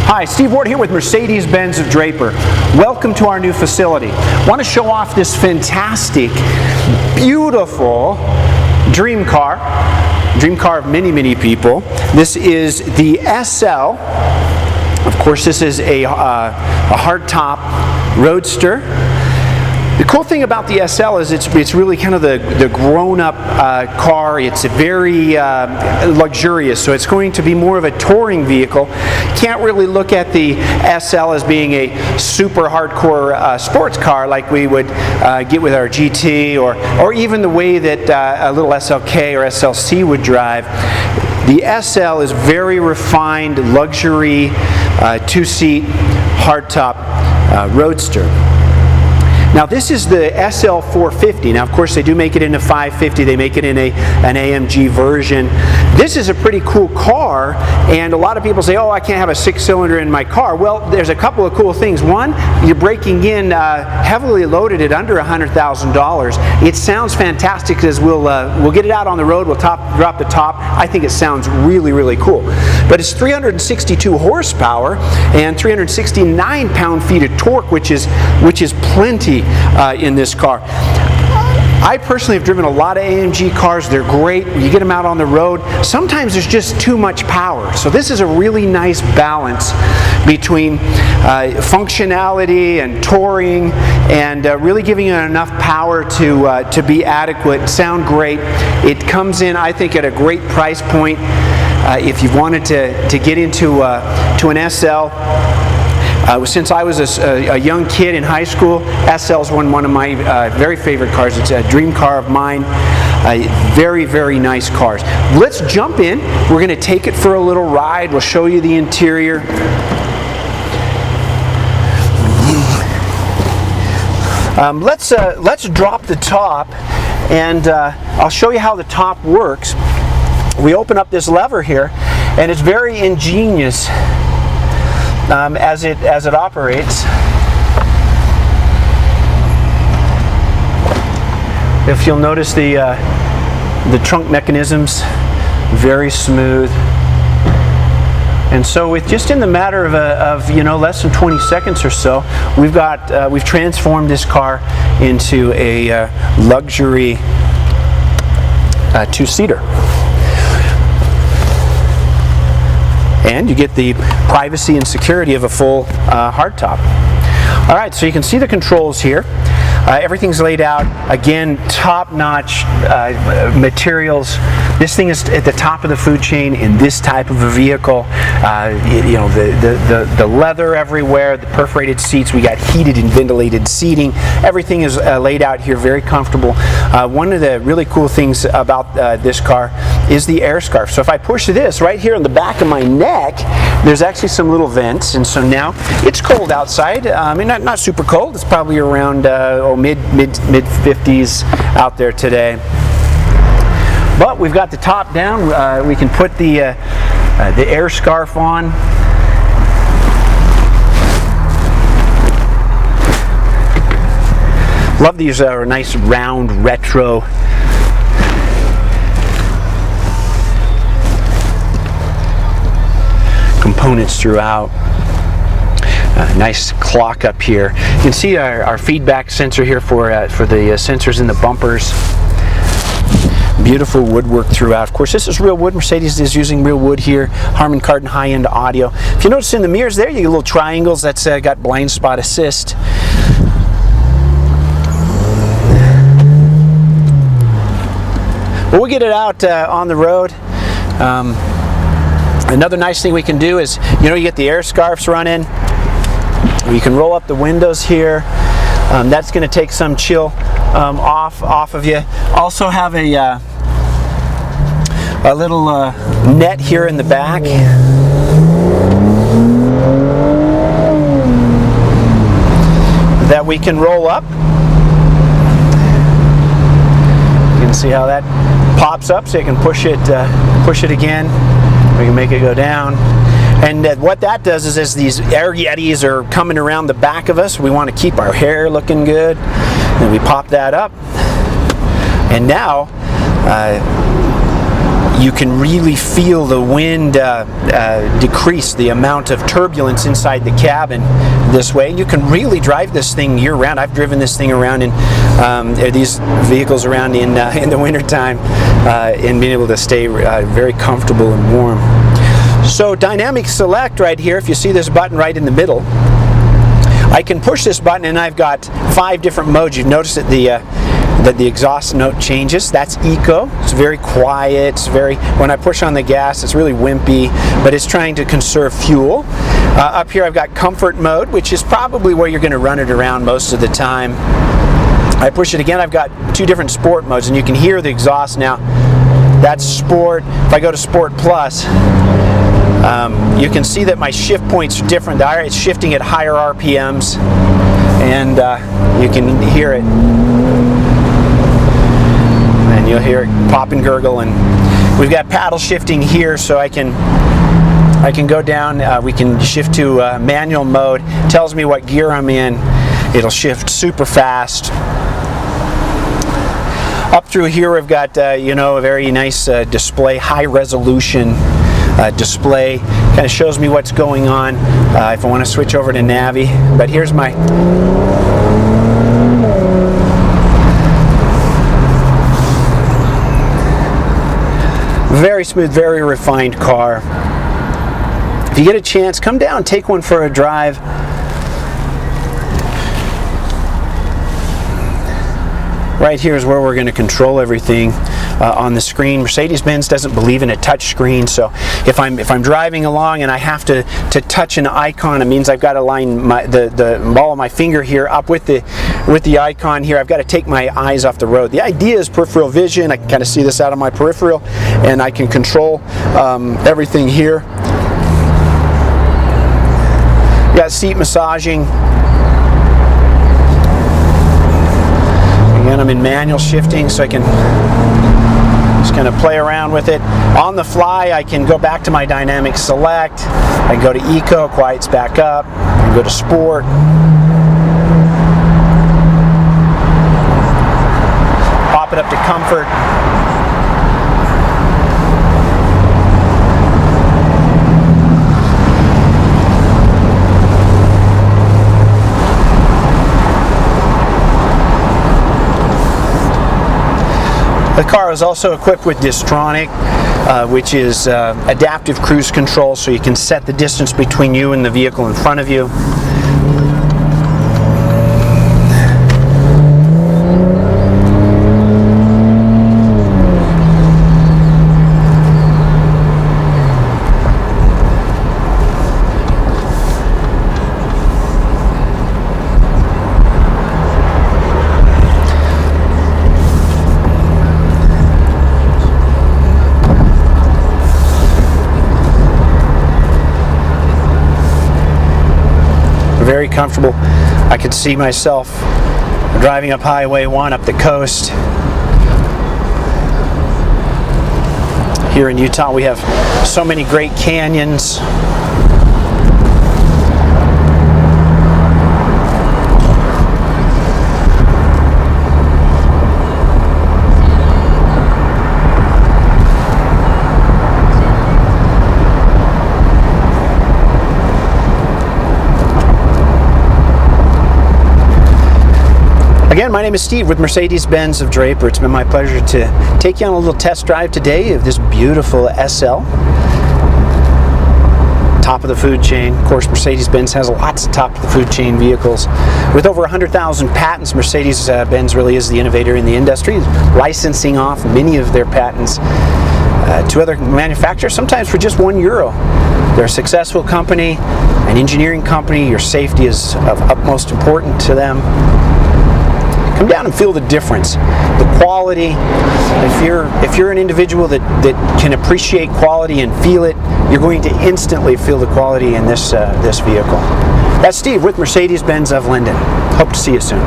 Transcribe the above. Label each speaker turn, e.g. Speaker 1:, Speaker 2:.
Speaker 1: Hi, Steve Ward here with Mercedes-Benz of Draper. Welcome to our new facility. I want to show off this fantastic, beautiful dream car of many, many people. This is the SL. Of course, this is a hardtop roadster. The cool thing about the SL is it's really kind of the grown-up car. It's very luxurious, so it's going to be more of a touring vehicle. Can't really look at the SL as being a super hardcore sports car like we would get with our GT or even the way that a little SLK or SLC would drive. The SL is very refined, luxury, two-seat, hardtop roadster. Now this is the SL450. Now of course they do make it in a 550, they make it in an AMG version. This is a pretty cool car, and a lot of people say, oh, I can't have a 6-cylinder in my car. Well, there's a couple of cool things. One, you're breaking in heavily loaded at under $100,000. It sounds fantastic because we'll get it out on the road, we'll drop the top. I think it sounds really, really cool. But it's 362 horsepower and 369 pound-feet of torque, which is plenty in this car. I personally have driven a lot of AMG cars. They're great. You get them out on the road. Sometimes there's just too much power. So this is a really nice balance between functionality and touring and really giving it enough power to be adequate, sound great. It comes in, I think, at a great price point. If you wanted to get into an SL, since I was a young kid in high school, SL's one of my very favorite cars. It's a dream car of mine. Very, very nice cars. Let's jump in. We're going to take it for a little ride. We'll show you the interior. Let's drop the top, and I'll show you how the top works. We open up this lever here, and it's very ingenious as it operates. If you'll notice the trunk mechanisms, very smooth. And so with just in the matter of less than 20 seconds or so, we've transformed this car into a luxury two-seater. And you get the privacy and security of a full hardtop. All right, so you can see the controls here. Everything's laid out, again, top-notch materials. This thing is at the top of the food chain in this type of a vehicle. The leather everywhere, the perforated seats. We got heated and ventilated seating. Everything is laid out here, very comfortable. One of the really cool things about this car is the air scarf. So if I push this right here on the back of my neck, there's actually some little vents, and so now it's cold outside. I mean, not super cold. It's probably around mid 50s out there today. But we've got the top down. We can put the air scarf on. Love these nice round retro components throughout. Nice clock up here. You can see our feedback sensor here for the sensors in the bumpers. Beautiful woodwork throughout. Of course, this is real wood. Mercedes is using real wood here. Harman Kardon high-end audio. If you notice in the mirrors there, you get little triangles. That's got blind spot assist. Well, we'll get it out on the road. Another nice thing we can do is, you get the air scarves running. You can roll up the windows here. That's going to take some chill off of you. Also have a little net here in the back. That we can roll up. You can see how that pops up, so you can push it again. We can make it go down. And what that does is, as these air yetis are coming around the back of us, we want to keep our hair looking good. And we pop that up. And now you can really feel the wind decrease the amount of turbulence inside the cabin this way. You can really drive this thing year round. I've driven this thing around in these vehicles around in the wintertime and being able to stay very comfortable and warm. So dynamic select right here, if you see this button right in the middle, I can push this button and I've got 5 different modes. You've noticed that the exhaust note changes. That's eco. It's very quiet. It's when I push on the gas, it's really wimpy, but it's trying to conserve fuel. Up here I've got comfort mode, which is probably where you're going to run it around most of the time. I push it again, I've got 2 different sport modes, and you can hear the exhaust now. That's sport. If I go to sport plus, you can see that my shift points are different. It's shifting at higher RPMs, and you can hear it. And you'll hear it pop and gurgle. And we've got paddle shifting here, so I can go down. We can shift to manual mode. It tells me what gear I'm in. It'll shift super fast. Up through here we've got a very nice display, high resolution display. Kind of shows me what's going on if I want to switch over to Navi. But here's my very smooth, very refined car. If you get a chance, come down, take one for a drive. Right here is where we're going to control everything on the screen. Mercedes-Benz doesn't believe in a touch screen, so if I'm driving along and I have to touch an icon, it means I've got to line the ball of my finger here up with the icon here. I've got to take my eyes off the road. The idea is peripheral vision. I can kind of see this out of my peripheral, and I can control everything here. Got seat massaging. Again, I'm in manual shifting, so I can just kind of play around with it. On the fly, I can go back to my dynamic select. I can go to eco, quiets back up. I can go to sport. Pop it up to comfort. The car is also equipped with Distronic, which is adaptive cruise control, so you can set the distance between you and the vehicle in front of you. Very comfortable. I could see myself driving up Highway 1 up the coast. Here in Utah we have so many great canyons. Again, my name is Steve with Mercedes-Benz of Draper. It's been my pleasure to take you on a little test drive today of this beautiful SL. Top of the food chain. Of course, Mercedes-Benz has lots of top of the food chain vehicles. With over 100,000 patents, Mercedes-Benz really is the innovator in the industry, licensing off many of their patents to other manufacturers, sometimes for just €1. They're a successful company, an engineering company. Your safety is of utmost importance to them. Come down and feel the difference, the quality. If you're an individual that can appreciate quality and feel it, you're going to instantly feel the quality in this vehicle. That's Steve with Mercedes-Benz of Linden. Hope to see you soon.